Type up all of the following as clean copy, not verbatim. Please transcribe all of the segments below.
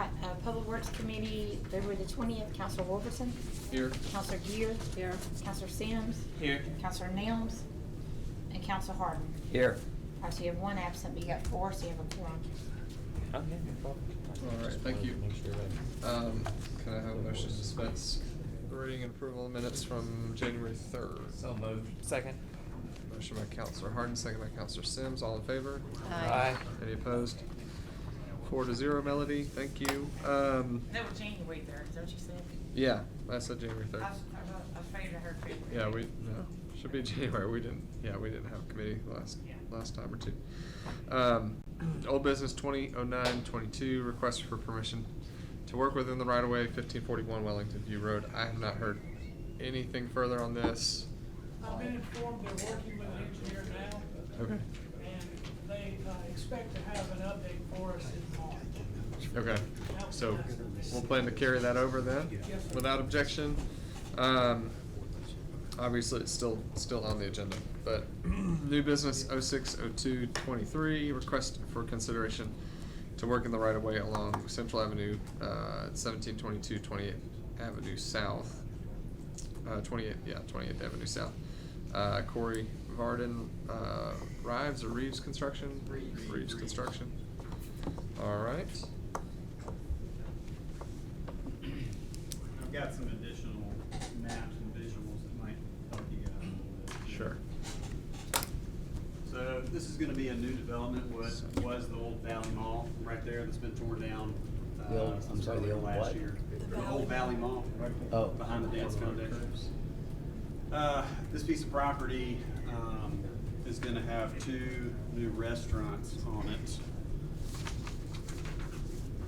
right, Public Works Committee, February the 20th, Counselor Wolverton. Here. Counselor Gear. Here. Counselor Sims. Here. Counselor Nelms. And Counselor Harden. Here. All right, so you have one absent, but you got 4, so you have a quorum. Okay, no problem. All right, thank you. Make sure that- Can I have a motion to dispense the reading and approval of minutes from January 3rd? So moved. Second. Motion by Counselor Harden, second by Counselor Sims. All in favor? Aye. Any opposed? 4-0, Melody. Thank you. That was January 3rd, is that what you said? Yeah, I said January 3rd. I was afraid I heard February. Yeah, no, should be January. We didn't have committee last time or two. Old business 2009-22, request for permission to work within the right of way, 1541 Wellington View Road. I have not heard anything further on this. I've been informed they're working with an engineer now, Okay. and they expect to have an update for us in March. Okay, so we'll plan to carry that over then, Yes, sir. without objection. Obviously, it's still on the agenda, but new business 06-02-23, request for consideration to work in the right of way along Central Avenue, 1722 28th Avenue South, 28th Avenue South. Corey Varden, Reeves Construction? Reeves Construction. All right. I've got some additional maps and visuals that might help you guys a little bit. Sure. So this is gonna be a new development, what was the old Valley Mall right there that's been torn down. The old- I'm sorry, the old last what? year. The old Valley Mall, right Oh. behind the dance foundation. This piece of property, is gonna have 2 new restaurants on it,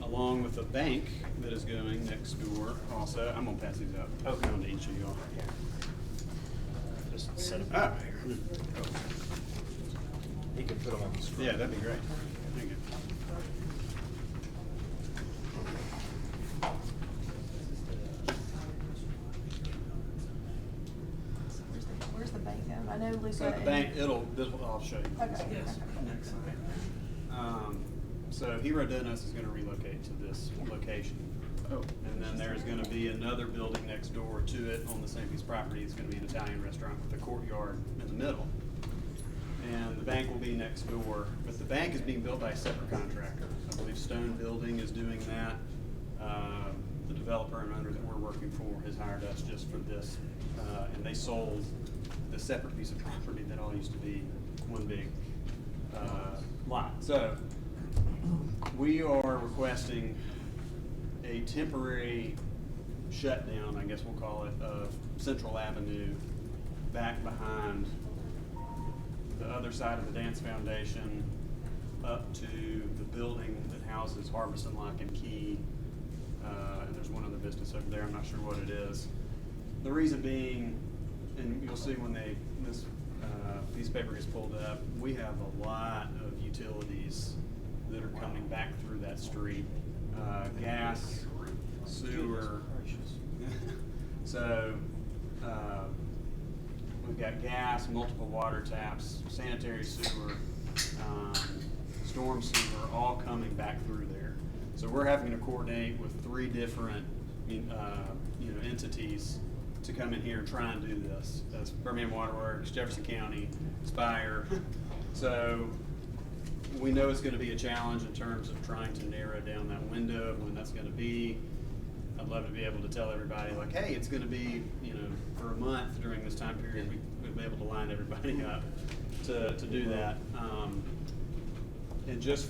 along with a bank that is going next door also. I'm gonna pass these out. Okay. On to each of y'all. Just set Ah, up. You can put them on the screen. yeah, that'd be great. Thank you. Where's the bank at? I know Luca. So the bank, I'll show you. Okay. Yes. Next slide. So Hero Donuts is gonna relocate to this location. Oh. And then there's gonna be another building next door to it on the same piece of property. It's gonna be an Italian restaurant with a courtyard in the middle. And the bank will be next door, but the bank is being built by a separate contractor. I believe Stone Building is doing that. The developer and owner that we're working for has hired us just for this. And they sold the separate piece of property that all used to be one big lot. So we are requesting a temporary shutdown, I guess we'll call it, of Central Avenue back behind the other side of the Dance Foundation up to the building that houses Harvest and Lock and Key. And there's one other business over there, I'm not sure what it is. The reason being, and you'll see when this piece of paper gets pulled up, we have a lot of utilities that are coming back through that street. Gas, sewer. So, we've got gas, multiple water taps, sanitary sewer, storm sewer, all coming back through there. So we're having to coordinate with 3 different, entities to come in here and try and do this. That's Birmingham Waterworks, Jefferson County, Spire. So we know it's going to be a challenge in terms of trying to narrow down that window of when that's going to be. I'd love to be able to tell everybody, like, hey, it's going to be, for a month during this time period. We'd be able to line everybody up to do that. And just,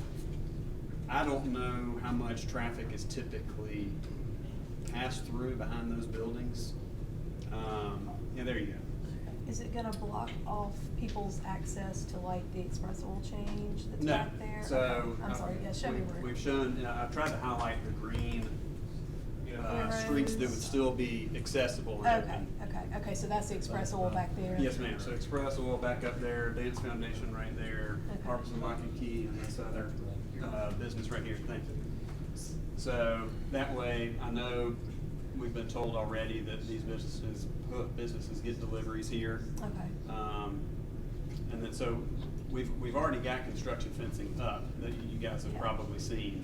I don't know how much traffic is typically passed through behind those buildings. Yeah, there you go. Is it gonna block off people's access to like the express oil change that's No. back there? So Okay. I'm sorry, yeah, show me where. We've shown, I've tried to highlight the green streets that would Roads. still be accessible. And open. Okay, so that's the express oil back there? Yes, ma'am. So Express Oil back up there, Dance Foundation right there, Okay. Harvest and Lock and Key, and this other business right here. Thank you. So that way, I know we've been told already that these businesses get deliveries here. Okay. And then so we've already got construction fencing up that you guys have Yeah. probably seen.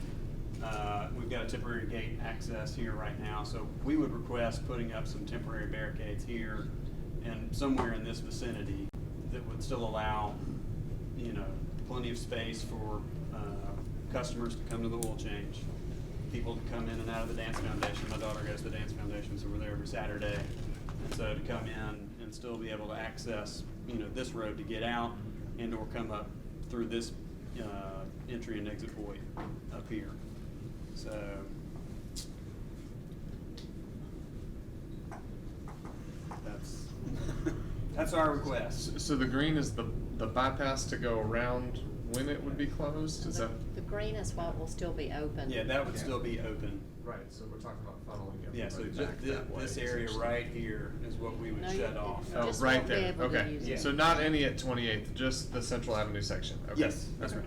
We've got a temporary gate access here right now, so we would request putting up some temporary barricades here and somewhere in this vicinity that would still allow, you know, plenty of space for customers to come to the oil change, people to come in and out of the dance foundation. My daughter goes to the dance foundation, so we're there every Saturday. And so to come in and still be able to access, you know, this road to get out and or come up through this entry and exit void up here. So that's our request. So the green is the bypass to go around when it would be closed, is that? The green is what will still be open. Yeah, that would still be open. Right, so we're talking about funneling Yeah, so everybody back that way, this area essentially. right here is what we would No, shut you- off. Oh, Just right won't be there, able to okay. use it. So not any at 28th, just the Central Avenue section, okay. Yes, that's right.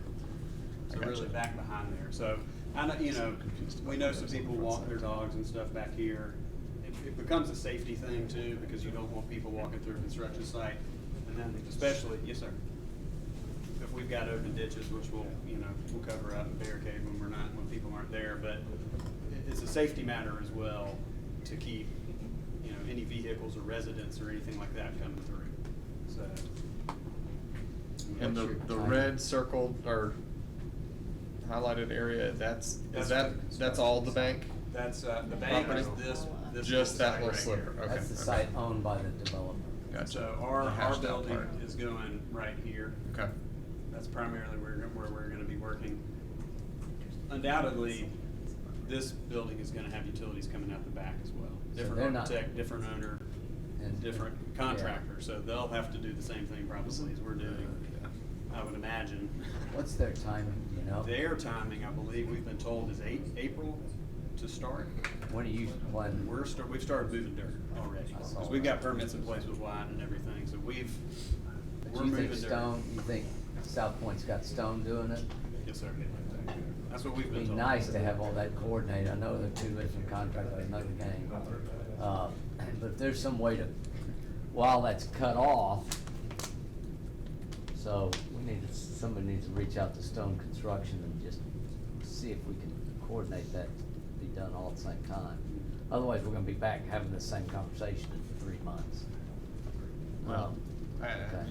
So I gotcha. really back behind there. So, I know, you know, we know some people walk their dogs and stuff back here. It becomes a safety thing too, because you don't want people walking through a construction site. And then especially, yes, sir. If we've got open ditches, which we'll, you know, we'll cover up and barricade when people aren't there, but it's a safety matter as well to keep, you know, any vehicles or residents or anything like that coming through, so. And the red circled or highlighted area, that's all the bank? That's, the bank is Property? this. Just that site little right sliver, here. okay. That's the okay. site owned by the developer. Gotcha. So The our hashed out building part. is going right here. Okay. That's primarily where we're gonna be working. Undoubtedly, this building is gonna have utilities coming out the back as well. So Different they're not- architect, different owner, And- different contractor, so they'll have to do the same thing probably as we're doing, I would imagine. What's their timing, you know? Their timing, I believe, we've been told is April to start. When when? We've started moving dirt already, I saw because we've that. got permits in place with White and everything, so we're But you moving think dirt. Stone, you think South Point's got Stone doing it? Yes, sir. That's what we've been It'd told. be nice to have all that coordinated. I know they're two different contractors, another game. But if there's some way to, while that's cut off, so somebody needs to reach out to Stone Construction and just see if we can coordinate that to be done all at the same time. Otherwise, we're gonna be back having the same conversation in 3 months. Well, Okay.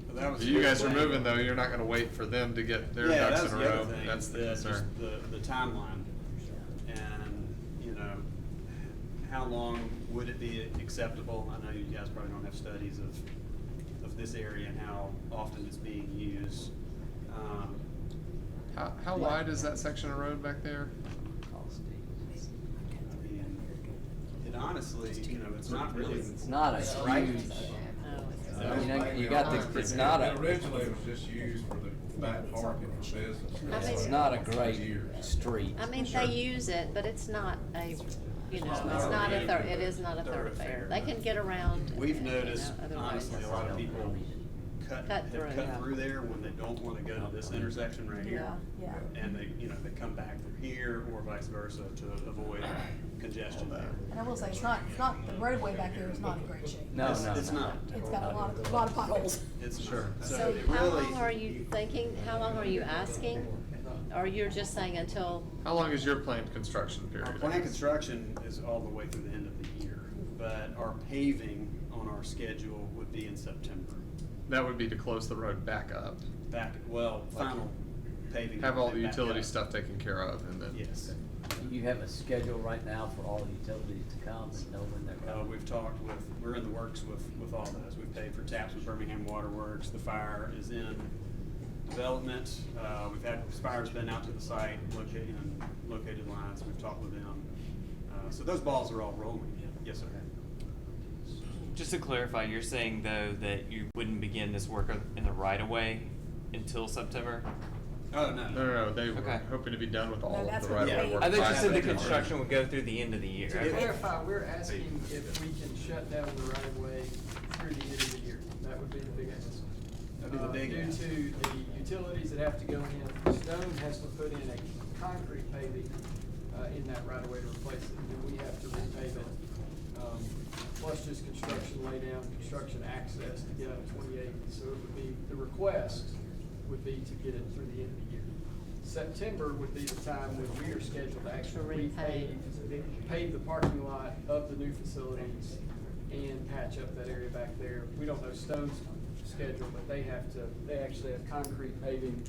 But that was You guys are the plan. moving though, you're not gonna wait for them to get their Yeah, ducks that's in a the row. other thing, That's the just concern. the timeline. And, you know, how long would it be acceptable? I know you guys probably don't have studies of this area and how often it's being used. How wide is that section of road back there? Call Steve. I mean, it honestly, you know, it's not really. It's not a right. huge, No, it's you know, you got the, it's not a, Originally, it was just used for the back parking for business. I mean- it's not a great street. I mean, they use it, but it's not a, you know, it's not a it is not a thoroughfare. They can get around. We've you know, noticed, other honestly, ways. a lot of people Cut have through, cut yeah. through there when they don't wanna go to this intersection right here. Yeah, yeah. And they, you know, they come back through here or vice versa to avoid congestion there. And I will say, it's not, the roadway back there is not in great shape. No, It's- no, it's no. not. It's got a lot of potholes. It's Sure. So So it how really. long are you thinking, how long are you asking? Or you're just saying until, How long is your planned construction period? Our planned construction is all the way through the end of the year, but our paving on our schedule would be in September. That would be to close the road back up. Final paving. Have all the back utility up. stuff taken care of and then. Yes. Do you have a schedule right now for all utilities to come and know when they're coming? We've talked we're in the works with all those. We've paid for taps with Birmingham Water Works. The fire is in development. We've had Spire's been out to the site, located lines. We've talked with them. So those balls are all rolling. Yes, sir. Just to clarify, you're saying though that you wouldn't begin this work in the right of way until September? Oh, no. No, they were Okay. hoping to be done with No, all of that's the what right they- of way work. I think by you said the September. construction would go through the end of the year. To Okay. clarify, we're asking if we can shut down the right of way through the end of the year. That would be the big ask. That'd be the big ask. Due to the utilities that have to go in, Stone has to put in a concrete paving, in that right of way to replace it, and then we have to repave it. Plus just construction laydown, construction access to get out of 28. So it would be, the request would be to get it through the end of the year. September would be the time when we are scheduled to actually repave. pave the parking lot of the new facilities and patch up that area back there. We don't know Stone's schedule, but they actually have concrete paving.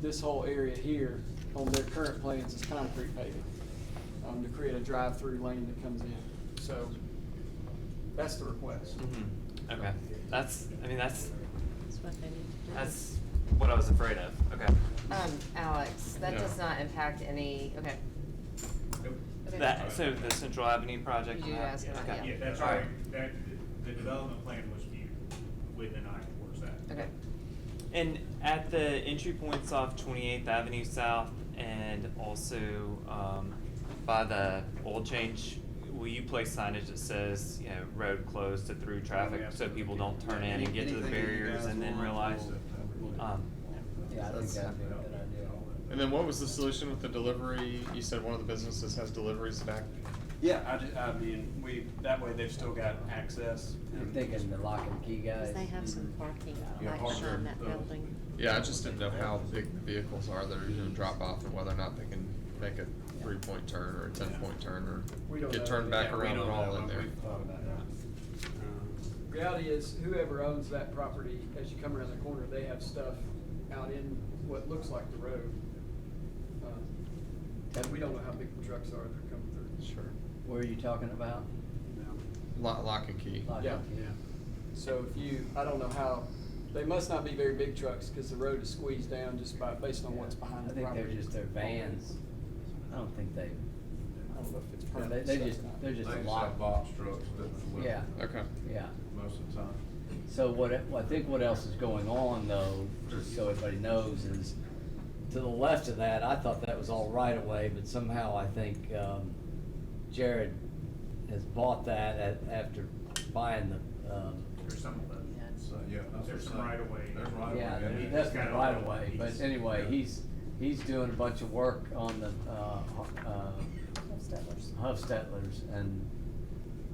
This whole area here on their current plans is concrete paving, to create a drive-through lane that comes in. So that's the request. Okay, that's That's what they need to do. that's what I was afraid of. Okay. Alex, that Yeah. does not impact any, okay. Okay. That, so the Central Avenue project? You asked about, Okay. yeah. Yeah, that's All already, that, the development plan was viewed within eye towards that. Okay. And at the entry points off 28th Avenue South and also by the oil change, will you place signage that says, you know, road closed to through traffic so people don't turn in and get to the Anything that you barriers guys and then want. realize? Yeah, I think that'd be a good idea. And then what was the solution with the delivery? You said one of the businesses has deliveries back. Yeah, I mean, that way they've still got access. You're and- thinking the lock and key guys? Because they have some parking, Yeah, like parking. on that building. Yeah, I just didn't know how big the vehicles are that are gonna drop off and whether or not they can make a 3-point turn or a 10-point turn We or don't get know. turned back Yeah, we around don't and all know, in but there. we've thought about that. Reality is, whoever owns that property, as you come around the corner, they have stuff out in what looks like the road. And we don't know how big the trucks are that are coming through. Sure. Where are you talking about? Lock and key. Lock Yeah. and key? So I don't know how, they must not be very big trucks, because the road is squeezed down just based on what's behind I the think property. they're just their vans. I don't think they, I don't know if it's they permanent. they stuff just, or not. they're just They a just lock. have box trucks that. Yeah. Okay. Yeah. Most of the time. So I think what else is going on though, just so everybody knows, is to the left of that, I thought that was all right away, but somehow I think, Jared has bought that after buying the, There's some of that. So, yeah. that's There's what some I'm saying. right away. There's right away. yeah, and that's he's got right all the away, but pieces. anyway, he's doing a bunch of work on the, Huffstettlers, and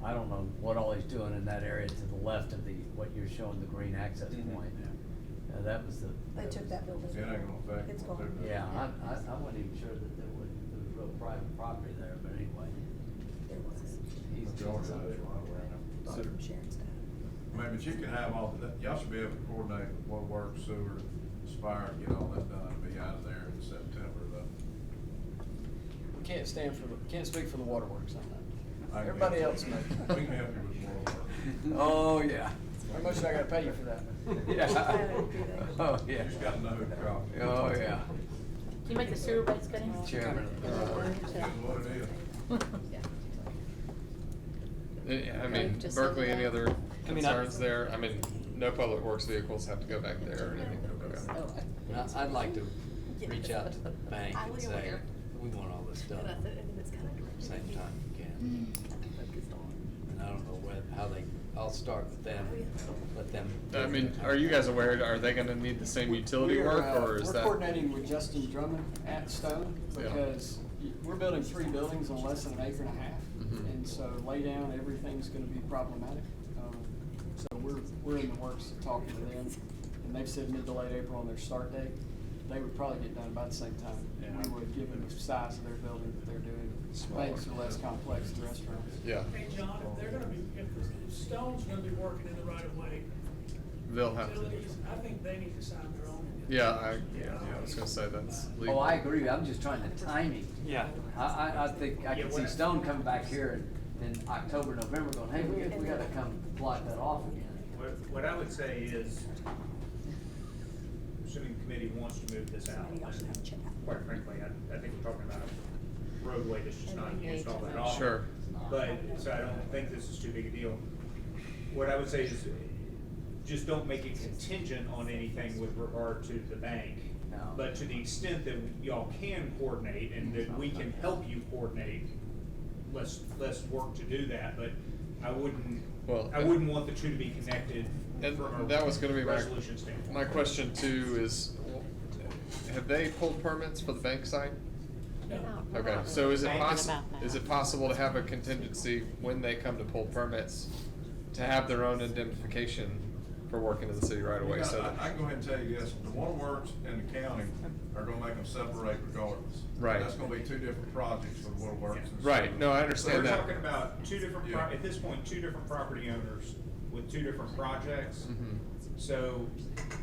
I don't know what all he's doing in that area to the left of what you're showing, the green access point. That was the. They took that building. It ain't gonna affect It's what they're gone. doing. Yeah, I wasn't even sure that there was real private property there, but anyway, There was. he's doing Majority of something. it's right away. Bought from Sharon's dad. I mean, but you can have all, y'all should be able to coordinate what work, sewer, Spire, get all that done, and be out of there in September, though. We can't speak for the waterworks on that. I can Everybody help else you. may. We can help you with more work. Oh, yeah. How much do I gotta pay you for that? Oh, yeah. You just gotta know who to call. Oh, yeah. Can you make the sewer rates good? Chairman. That's what it is. I mean, Just Berkeley, over any there. other I mean, concerns there? I mean, no public works vehicles have to go back there or anything. Okay. I'd like to reach out to the bank and say, we want all this done at the same time we can. And I don't know I'll start with them, let them. I mean, are you guys aware, are they gonna need the same utility work, or is that? We're coordinating with Justin Drummond at Stone, Yeah. because we're building 3 buildings on less than an acre and a half. Mhm. And so lay down, everything's gonna be problematic. So we're in the works of talking to them, and they've said mid to late April on their start date. They would probably get done about the same time we would, given the size of their building that they're doing. Smaller. Banks are less complex than restaurants. Yeah, Hey, John, if they're gonna be, if Stone's gonna be working in the right of way, they'll have to. utilities, I think they need to sign their own. Yeah, I was gonna say that's legal. Oh, I agree, I'm just trying to timing. Yeah. I think I can see Stone coming back here in October, November going, hey, we gotta come block that off again. What I would say is, assuming the committee wants to move this out, and quite frankly, I think we're talking about a roadway that's just not used all that often. Sure. But, so I don't think this is too big a deal. What I would say is, just don't make it contingent on anything with regard to the bank. No. But to the extent that y'all can coordinate and that we can help you coordinate, let's work to do that, but I wouldn't want the two to be connected And from a that was gonna be resolution standpoint. my question too is, have they pulled permits for the bank site? We're Okay, not so is it really possible, about that. is it possible to have a contingency when they come to pull permits to have their own indemnification for working in the city right away, so that. I can go ahead and tell you this, the waterworks and the county are gonna make them separate regardless. Right. That's gonna be two different projects for the waterworks. and Right, sewer. no, I So understand we're that. talking about two different, Yeah. at this point, two different property owners with two different projects. Mhm. So,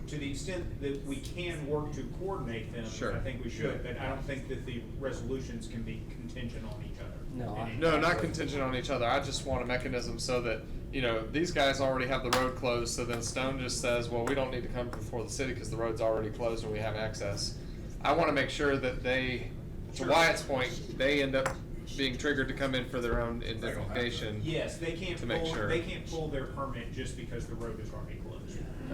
to the extent that we can work to coordinate them, Sure. I think we should, but I don't think that the resolutions can be contingent on each other. No, I- No, not contingent on each other. I just want a mechanism so that, you know, these guys already have the road closed, so then Stone just says, well, we don't need to come before the city because the road's already closed and we have access. I wanna make sure that they, to Sure. Wyatt's point, they end up being triggered to come in for their own indemnification. Yes, they can't To make pull, sure. they can't pull their permit just because the road is already closed.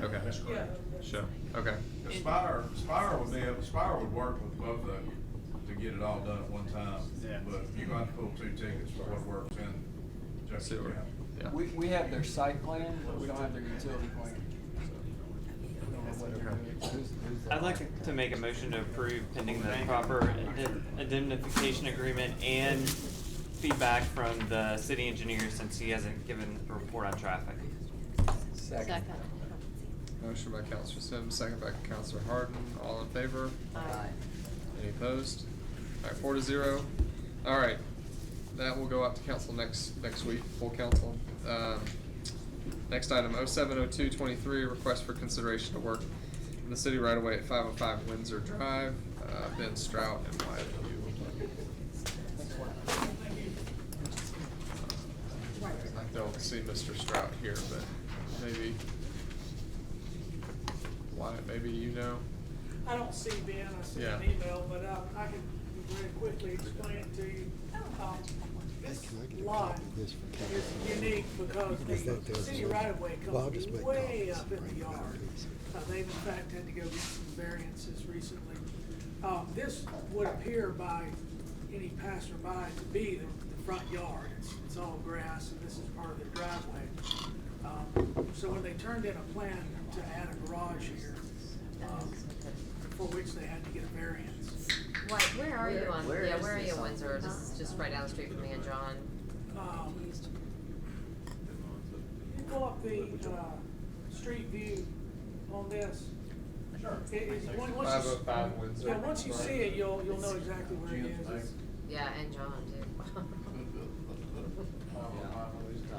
Okay. That's correct. Sure, okay. The Spire would work with both of them to get it all done at one time. Yeah. But you're gonna have to pull two tickets for what works in Jefferson Sewer. County. Yeah. We have their site plan, but we don't have their utility plan. We don't know what they're doing. I'd like to make a motion to approve pending the proper indemnification agreement and feedback from the city engineer since he hasn't given a report on traffic. Second. Motion by Counselor Sims, second by Counselor Harden. All in favor? Aye. Any opposed? All right, 4-0. All right, that will go out to council next week, full council. Next item, 070223, request for consideration to work in the city right away at 505 Windsor Drive, Ben Strout and Wyatt Hugh. I don't see Mr. Strout here, but maybe, Wyatt, maybe you know? I don't see Ben, I see an Yeah. email, but I can very quickly explain it to you. This lot is unique because the city right of way comes way up in the yard. They've in fact had to go get some variances recently. This would appear by any passerby to be the front yard. It's all grass and this is part of the driveway. So when they turned in a plan to add a garage here, for which they had to get a variance. What, where are you on, Where yeah, is where are this you in on? Windsor? Just right down the street from me and John. You pull up the, street view on this. Sure. Once you 505 Windsor. Yeah, once you see it, you'll know exactly where it is. Yeah, and John too.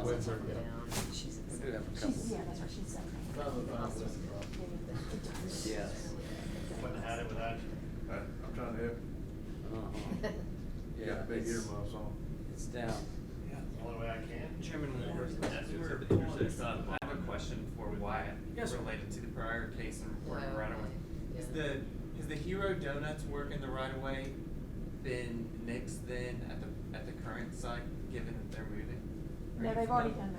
Windsor, yeah. We do have a couple. Yeah, that's right, she's seven. Yes. Wouldn't have had it without you. I'm trying to help you. Uh-huh. You Yeah, got big it's, earmuffs on. it's down. Yeah. The only way I can. Chairman, as we were pulling this up, I have a question for Wyatt Yes, sir. related to the prior case and reporting Yeah. right away. Has the Hero Donuts work in the right of way been nixed then at the current site, given that they're moving? Are No, you they've already familiar? done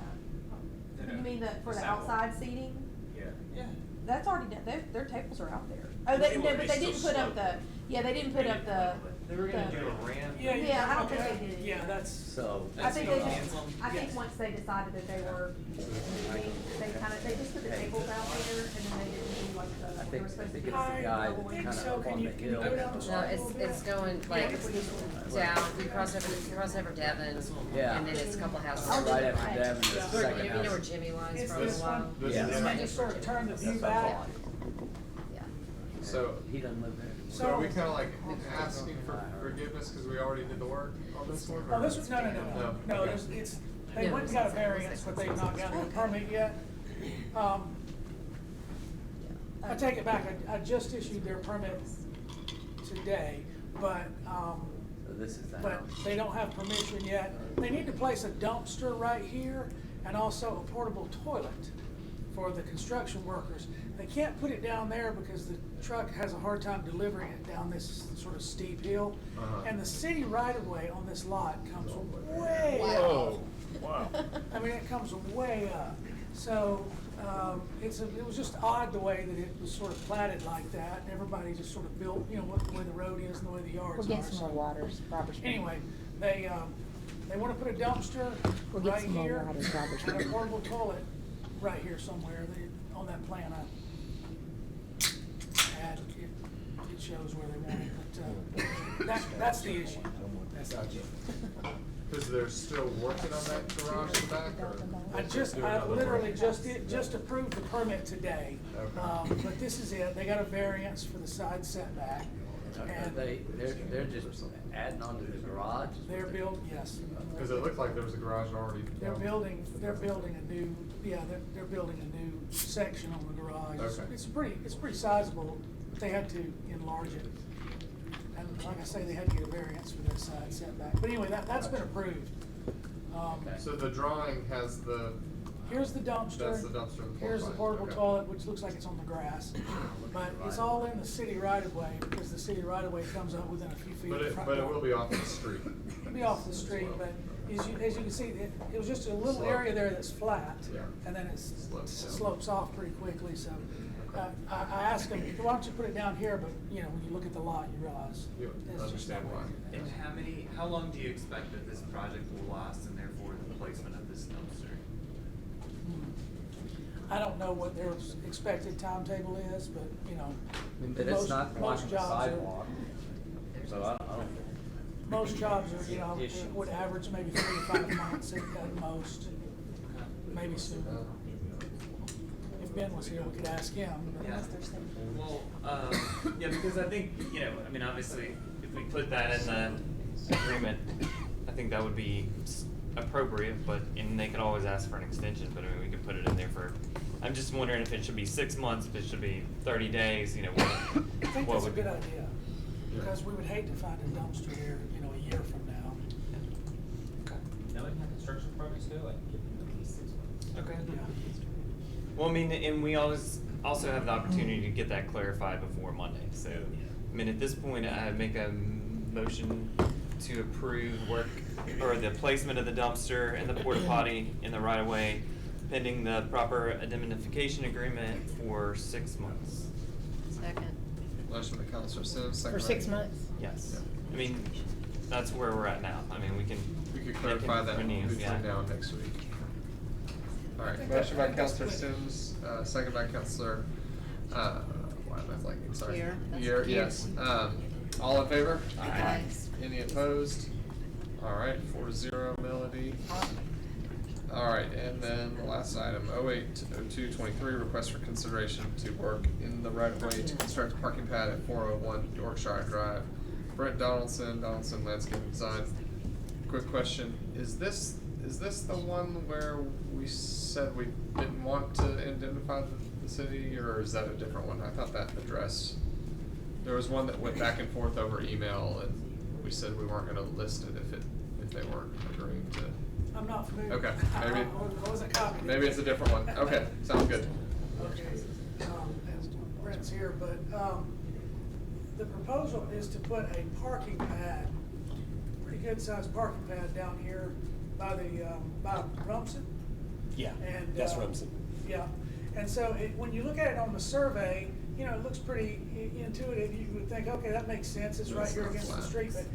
that. You mean for the outside seating? Yeah. That's already done, their tables are out there. Oh, they, no, but they didn't put up the, yeah, they didn't put up the. They were gonna the- do a ramp. Yeah, I don't think okay. they did it. Yeah, that's. So. I think they That's just, no I think hands-on. once they decided that they were, they just put the tables out there and then they didn't do like the. I think, they were I supposed to think be it's the I guy don't think kind so. of Can on you- the can you hill. go down the No, it's going like down, you cross over Devon, Yeah. and then it's a couple houses. Right to the after Devon, it's the You second know where house. Jimmy was It's for a little this while? one. Yeah. This one just sort of turn the view back. Yeah. So, He doesn't live there. so are we kinda like asking for forgiveness because we already did the work on this one? Oh, or- this was, no, Okay. they went and got a variance, but they've not gotten a permit yet. I take it back, I just issued their permit today, but, So this is the but house. they don't have permission yet. They need to place a dumpster right here and also a portable toilet for the construction workers. They can't put it down there because the truck has a hard time delivering it down this sort of steep hill. Uh-huh. And the city right of way on this lot comes way up. Whoa, wow. I mean, it comes way up. So, it was just odd the way that it was sort of platted like that. And everybody just sort of built, you know, the way the road is and the way the yards We'll are. get some more So waters, Robert Spring. anyway, they wanna put a dumpster We'll get right some more here waters, Robert and a Spring. portable toilet right here somewhere. On that plan, it it shows where they want it, but, that's the issue. That's the issue. Because they're still working on that garage in the back, or? I literally just approved the permit today. Okay. But this is it, they got a variance for the side setback. And They're just adding on to the garage? they're yes. Because it looked like there was a garage already. They're building a new, they're building a new section on the garage. Okay. It's pretty sizable, but they had to enlarge it. And like I say, they had to get a variance for their side setback. But anyway, that's been approved. So the drawing has Here's the dumpster. That's the dumpster and the Here's the porta potty, portable okay. toilet, which looks like it's on the grass. But it's all in the city right of way, because the city right of way comes up within a few feet of the front but it door. will be off the street. It'll be off the street, but as you can see, it was just a little Slope. area there that's flat. Yeah. And then it Slopes down. slopes off pretty quickly, so, I asked them, why don't you put it down here, but, you know, when you look at the lot, you realize. You it's just understand not why. working. And how long do you expect that this project will last, and therefore the placement of this dumpster? I don't know what their expected timetable is, but, you know. But it's not most blocking the jobs are- sidewalk, so I don't. Most jobs are, you know, Issue. would average maybe 3 to 5 months at most, maybe sooner. If Ben was here, we could ask him. but- Yeah. Well, yeah, because I think, I mean, obviously, if we put that in the agreement, I think that would be appropriate, and they could always ask for an extension, but I mean, we could put it in there I'm just wondering if it should be 6 months, if it should be 30 days, I think what that's a would. good idea, because we would hate to find a dumpster here, you know, a year from now. Now they have construction projects too, like, at least 6 months. Okay. Yeah. Well, I mean, and we also have the opportunity to get that clarified before Monday, so, I mean, at this point, I make a motion to approve work, or the placement of the dumpster and the porta potty in the right of way, pending the proper indemnification agreement for 6 months. Second. Motion by Counselor Sims, second For by. 6 months? Yes. I mean, that's where we're at now. I mean, we can. We could clarify that renew, between yeah. now and next week. All I right, think motion by that- that's Counselor good. Sims, second by Counselor, why am I blanking, sorry. Gear. That's Gear, Gear. yes. All in favor? Aye. Any opposed? All right, 4-0, Melody. All right, and then the last item, 08-02-23, request for consideration to work in the right of way to construct a parking pad at 401 Yorkshire Drive. Brent Donaldson, Donaldson Landscape Design. Quick question, is this the one where we said we didn't want to indemnify the city, or is that a different one? I thought that addressed, there was one that went back and forth over email, and we said we weren't gonna list it if they weren't agreeing to. I'm not familiar. Okay, maybe- I wasn't copied. Maybe it's a different one. Okay, sounds good. Okay, and Brent's here, but, the proposal is to put a parking pad, pretty good sized parking pad down here by by Rumson. Yeah, And, that's Rumson. Yeah, and so when you look at it on the survey, you know, it looks pretty intuitive. You would think, okay, that makes sense, it's right It's here not against the flat. street, but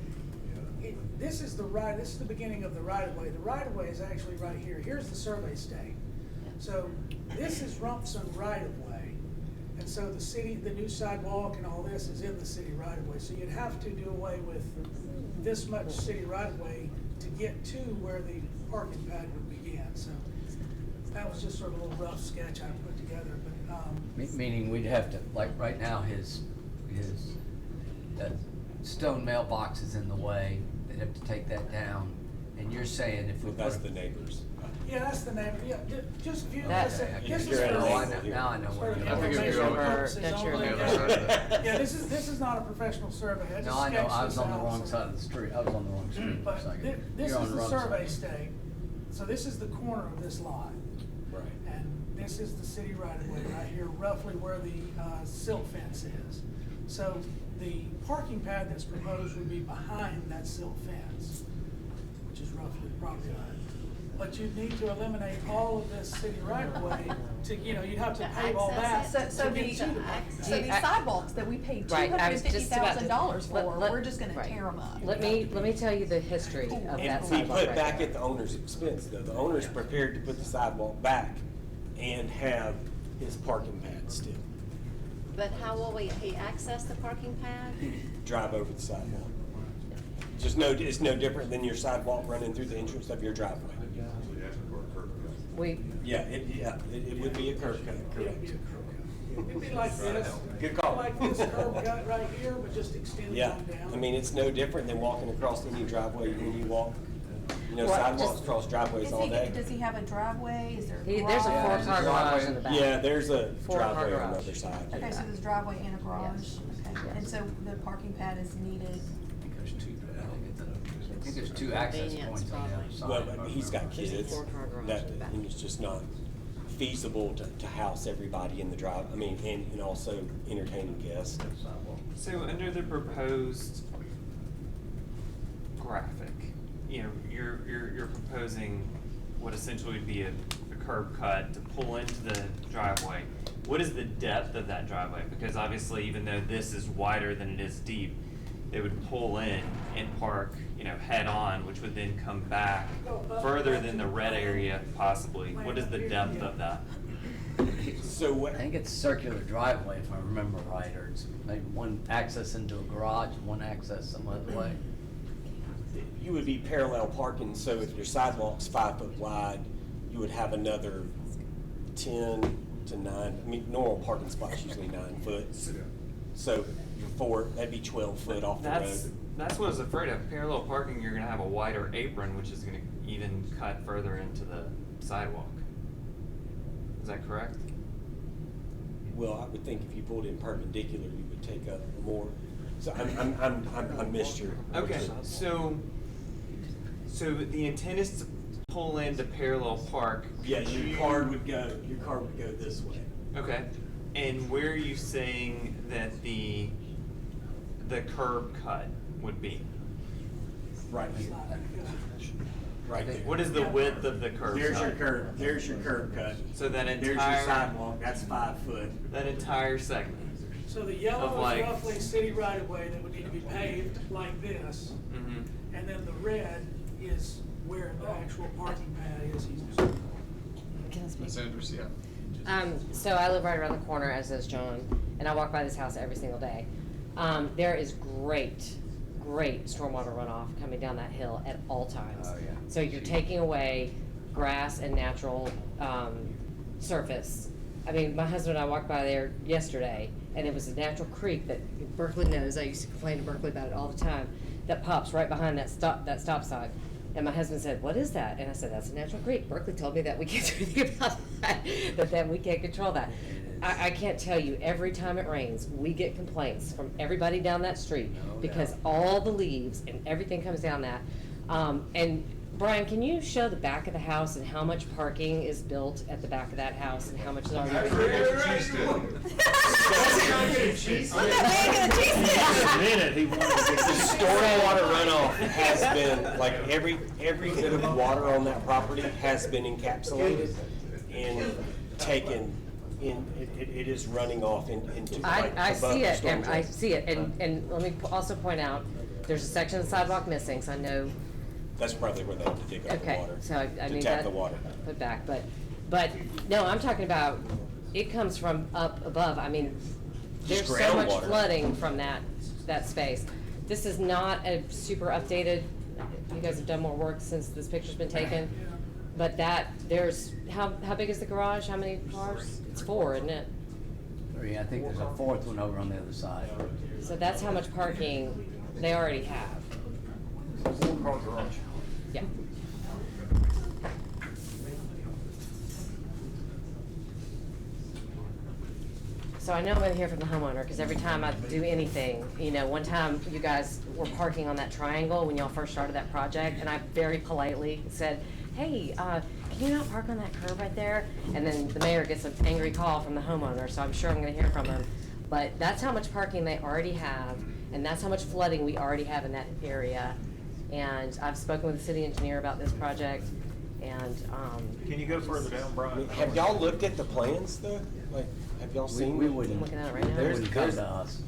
this is the beginning of the right of way. The right of way is actually right here. Here's the survey stake. So this is Rumson right of way. And so the new sidewalk and all this is in the city right of way. So you'd have to do away with this much city right of way to get to where the parking pad would begin. So that was just sort of a little rough sketch I put together, but, Meaning we'd have to, like, right now, that stone mailbox is in the way, they'd have to take that down, and you're saying if we put. That's the neighbors. yeah, that's the name. Yeah, just if you, That's- this is You're for at the- an Oh, angle here. now I know For what the you're I think if information you're purposes that's your only. on the other side of that. Yeah, this is not a professional survey. I just No, I know, sketched I was this on the out, wrong so- side of the street, I was on the wrong street for a But second. this You're on is the wrong survey side. stake. So this is the corner of this lot. Right. And this is the city right of way right here, roughly where the silt fence is. So the parking pad that's proposed would be behind that silt fence, which is roughly the property line. But you'd need to eliminate all of this city right of way to, you know, you'd have to To pave all that access So to get these, to the parking pad. so these sidewalks that we paid Right, I was just about to- $250,000 for, let- we're just gonna right. tear them up. Let me tell you the history of that And we sidewalk put right back there. at the owner's expense, though. The owner's prepared to put the sidewalk back and have his parking pad still. But how will he access the parking pad? Drive over the sidewalk. It's no different than your sidewalk running through the entrance of your driveway. It would be a curb cut, correct. It'd be like this. Good call. Like this curb cut right here, but just extended Yeah, on down. I mean, it's no different than walking across any driveway when you walk, Well, sidewalks just- cross driveways all day. Does he have a driveway? Is there a There's a garage? four-car garage in the back. Yeah, there's a 4-car driveway on the garage. other side. Okay, so there's driveway and a garage, okay, and so the parking pad is needed. I think there's two access Convenience, points on the other side. Well, I mean, he's got There's a kids, 4-car garage that, in the back. and it's just not feasible to house everybody in the drive, I mean, and also entertaining guests. So under the proposed graphic, you're proposing what essentially would be a curb cut to pull into the driveway. What is the depth of that driveway? Because obviously, even though this is wider than it is deep, they would pull in and park, head on, which would then come back further than the red area possibly. What is the depth of that? So what? I think it's a circular driveway, if I remember right, or it's maybe one access into a garage and one access some other way. You would be parallel parking, so if your sidewalk's 5 foot wide, you would have another 10 to 9, I mean, normal parking spot's usually 9 foot. So that'd be 12 foot off the road. That's what I was afraid of. Parallel parking, you're gonna have a wider apron, which is gonna even cut further into the sidewalk. Is that correct? Well, I would think if you pulled in perpendicular, you would take up more. So I missed your. Okay, so the intent is to pull into parallel park. Yeah, your car would go this way. Okay, and where are you saying that the curb cut would be? Right here. Right there. What is the width of the curb There's cut? your curb. There's your curb cut. So that There's your entire sidewalk. That's 5 foot. that entire segment. So the yellow Of is like- roughly city right of way that would need to be paved like this. Mm-hmm. And then the red is where the actual parking pad is. Can I speak? Ms. Andrews, yeah. So I live right around the corner, as does John, and I walk by this house every single day. There is great stormwater runoff coming down that hill at all times. Oh, yeah. So you're taking away grass and natural surface. I mean, my husband and I walked by there yesterday, and it was a natural creek that Berkeley knows. I used to complain to Berkeley about it all the time. That pops right behind that stop sign. And my husband said, "What is that?" And I said, "That's a natural creek." Berkeley told me that we can't do anything about that, that we can't control that. I can't tell you, every time it rains, we get complaints from everybody down that street because all the leaves and everything comes down that. And Brian, can you show the back of the house and how much parking is built at the back of that house and how much is already? The stormwater runoff has been, like, every bit of water on that property has been encapsulated and taken in, it is running off into, like, I above see the it, storm and I drain. see it, and let me also point out, there's a section of the sidewalk missing, so I know, That's probably where they have to dig up the okay, water. so I To mean, tap that, the water. put back, but, no, I'm talking about, it comes from up above, I mean, there's Just so much groundwater. flooding from that space. This is not a super updated, you guys have done more work since this picture's been taken, but there's, how big is the garage, how many cars? It's 4, isn't it? 3, I think there's a 4th one over on the other side. So that's how much parking they already have. Yeah. So I know I'm gonna hear from the homeowner, because every time I do anything, one time you guys were parking on that triangle when y'all first started that project, and I very politely said, "Hey, can you not park on that curb right there?" And then the mayor gets an angry call from the homeowner, so I'm sure I'm gonna hear from him. But that's how much parking they already have, and that's how much flooding we already have in that area. And I've spoken with the city engineer about this project, and, Can you go further down, Brian? Have y'all looked at the plans though? Like, have y'all seen? We wouldn't. I'm looking at it right now. They wouldn't come to us.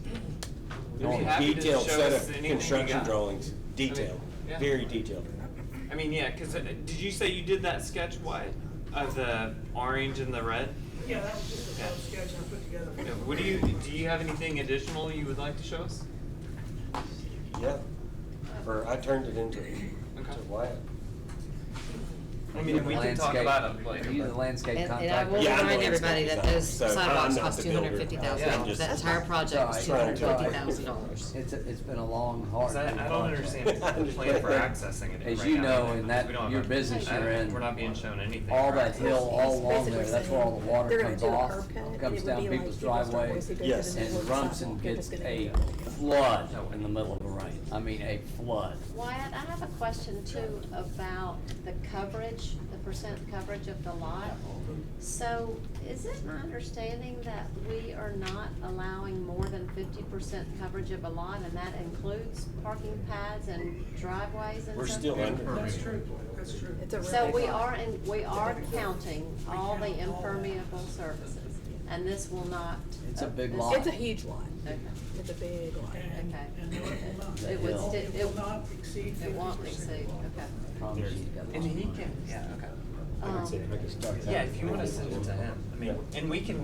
We'd be There's a happy to detailed show set us of anything you construction got. drawings, detailed, yeah. very detailed. I mean, yeah, because did you say you did that sketch white of the orange and the red? Yeah, that was just a rough sketch I put together. Yeah, what do you have anything additional you would like to show us? Yeah, I turned it into Wyatt. I mean, we can talk about it later. Use the landscape And I contractor. will Yeah, I'm remind the everybody that landscape those designer, so I'm sidewalks not cost the builder. $250,000. That entire project was $250,000. It's been a long, hard. 'Cause I don't understand the plan for accessing it As right you now. know, in that, We don't have your a- business you're in. We're not being shown anything. All for that access. hill, all along basically there, that's where all the saying water they're gonna comes do a off, curb cut, and comes it would down be people's like people start driveways. wasting good Yes. to the And middle of the Rumson sidewalk, they're gets just gonna a do it. flood in the middle of the rain. I mean, a flood. Wyatt, I have a question too about the coverage, the percent coverage of the lot. So is it my understanding that we are not allowing more than 50% coverage of a lot, and that includes parking pads and driveways and We're stuff? still under. That's true, that's true. It's a So really we are counting all the impermeable surfaces, and this will not. It's a big this- lot. It's a huge lot. Okay. It's a big lot. And, Okay. and it will not, It would sti- it will not exceed 50%. It won't exceed, okay. Promise you, got And he can, yeah, okay. Yeah, if you wanna send it to him, I mean, and we can,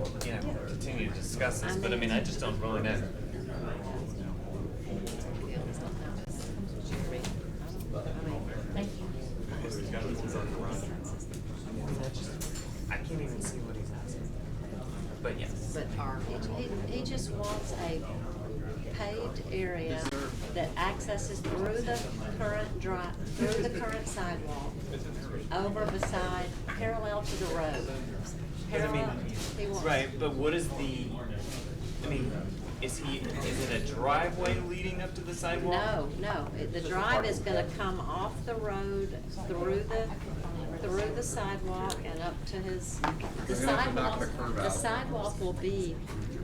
continue to discuss this, but I mean, I just don't really know. Thank you. I can't even see what he's asking. But yes. But he just wants a paved area that accesses through the current sidewalk, over beside, parallel to the road. But I mean, Parallel, he wants. right, but what is is it a driveway leading up to the sidewalk? No, the drive is gonna come off the road, through the sidewalk and up to his, the You're gonna have to knock sidewalk, the curb the out. sidewalk will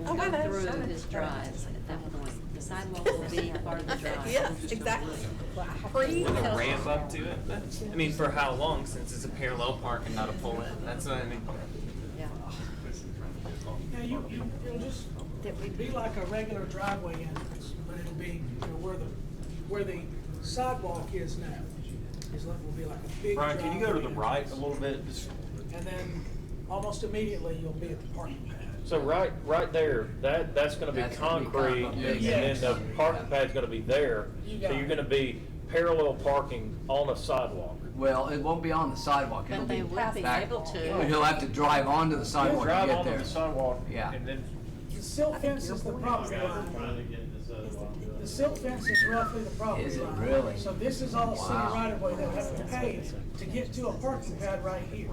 Oh, go I know. through his drive at that point. The sidewalk will be part of the drive. Yes, exactly. With a ramp up to it? I mean, for how long, since it's a parallel park and not a pull-in? That's what I mean. Yeah. Yeah, it'll just be like a regular driveway entrance, but it'll be, where the sidewalk is now. Is like, will be like a big Brian, can you go to the driveway right a entrance. little bit? Just- And then almost immediately you'll be at the parking pad. So right there, that's gonna be That's gonna be concrete, concrete. and Yes. then the parking pad's gonna be there. You So got you're it. gonna be parallel parking on a sidewalk. Well, it won't be on the sidewalk. It'll But they be would be back. able to. He'll have to drive onto the sidewalk to Drive get onto there. the sidewalk, Yeah. and then The silt fence is the property line. The silt fence is roughly the property line. Is it really? So this is all city Wow. right of way they'll have to pay to get to a parking pad right here.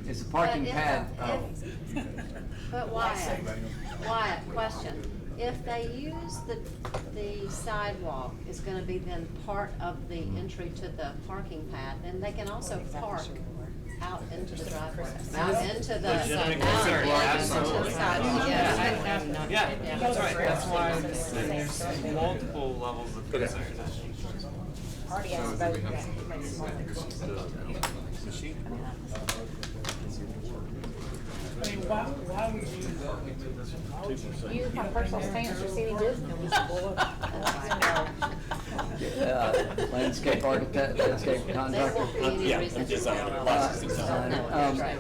It's a parking But if- pad. But Wyatt, question. If they use the sidewalk is gonna be then part of the entry to the parking pad, then they can also park out into the driveway, out into the, Legitimate out concern, into the absolutely. sidewalk. Yeah, that's right, that's why there's multiple levels of concern. Already asked both of them. I mean, why would you? Use my personal stance for city business. Landscape architect, landscape There contractor. won't be any Yeah, reason I'm to designer, parallel. licensed designer. No, right,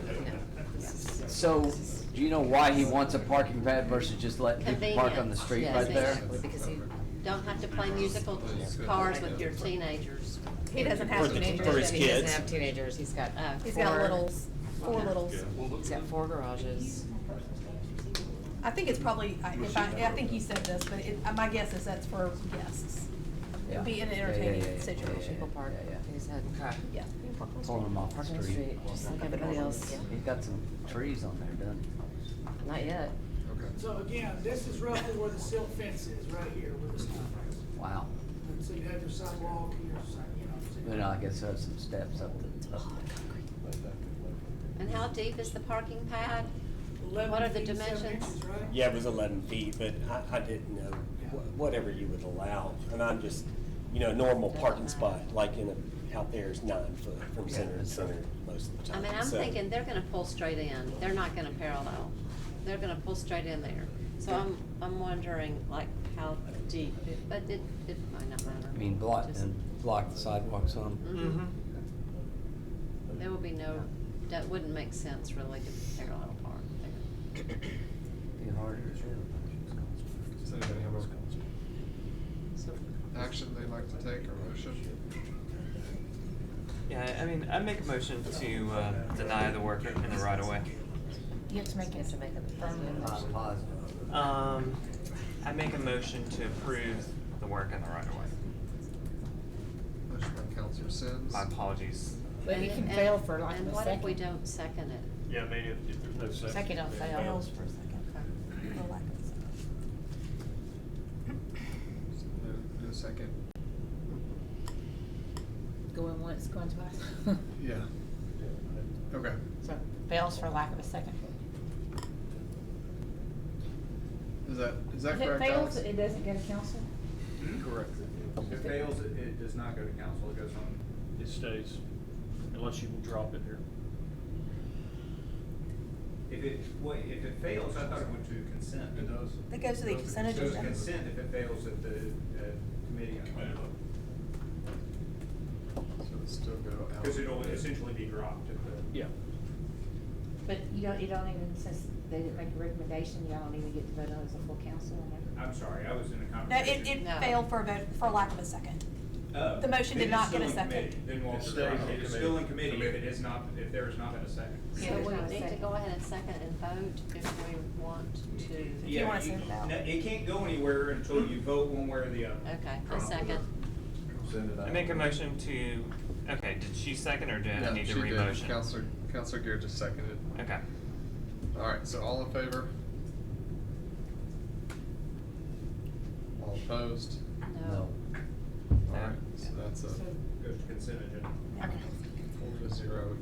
So, do you know why he wants a parking pad versus just letting people park on the Convenience, street yes, right there? exactly, because you don't have to play musical cars with your teenagers. He doesn't have For the- teenagers. for his He doesn't kids. have teenagers, he's got He's got four- littles, four littles. He's got 4 garages. I think it's probably, I think you said this, but my guess is that's for guests. It'd be an entertaining situation. People park, he's had, Yeah. Pulling them off park the on the street. street, just like everybody else. He's got some trees on there, doesn't he? Not yet. So again, this is roughly where the silt fence is, right here, where the stop is. Wow. And so you have your sidewalk and your, Then I guess there's some steps up to. And how deep is the parking pad? 11 What are the feet, 7 dimensions? inches, right? Yeah, it was 11 feet, but I didn't know whatever you would allow. And I'm just, a normal parking spot, like out there is 9 foot from center to center most of the I time. mean, I'm So- thinking they're gonna pull straight in, they're not gonna parallel, they're gonna pull straight in there. So I'm wondering like how deep, but it might not matter. I mean, block Just- the sidewalks on. There will be that wouldn't make sense really to parallel park there. Be harder to do. Does anybody have a action they'd like to take or motion? Yeah, I mean, I make a motion to deny the work in the right of way. You have to make it affirmative. Positive. I make a motion to approve the work in the right of way. Motion by Counselor Sims. My apologies. But it can fail for lack of And a what if we second. don't second it? Yeah, I mean, if there's no second. Second don't fail. Fails for a second, for lack of a second. No second. Going once, going twice. Yeah. Okay. So fails for lack of a second. Is that If correct, it fails, Alex? it doesn't go to council? Correct. If it fails, it does not go to council, it goes on. It stays, unless you drop it here. If it fails, I thought it went to consent. It does. It goes to the consent It goes to agenda. consent if it fails at the committee. So it'll still go out. Because it'll essentially be dropped at the. Yeah. But you don't even, since they didn't make a recommendation, y'all don't even get to vote on it as a full council on that? I'm sorry, I was in a No, conversation. it No. failed for a vote, for lack of a second. The motion Then did not it's get a still in committee. second. Then we'll, It stays in it's still in committee. committee if it is not, if there has not been a second. Yeah, So there's we not a need to second. go ahead and second and vote if we want to. If you wanna send it out. No, it can't go anywhere until you vote one way or the other. Okay, a second. Send it out. I make a motion to, okay, did she second or do I Yeah, need to she did. re-motion? Counselor Gear just seconded. Okay. All right, so all in favor? All opposed? No. All right, so that's a Goes to consent agenda. Okay. 4-0.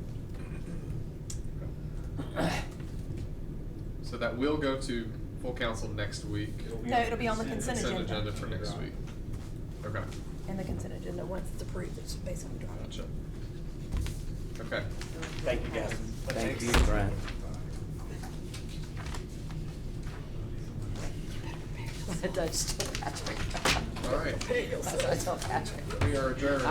So that will go to full council next week. No, it'll be on the consent agenda. Consent agenda for next week. Okay, In the consent agenda, once it's approved, it's basically dropped. gotcha. Okay. Thank you, guys. Thank you, Brian. That's still Patrick. All right, That's still Patrick. we are adjourned.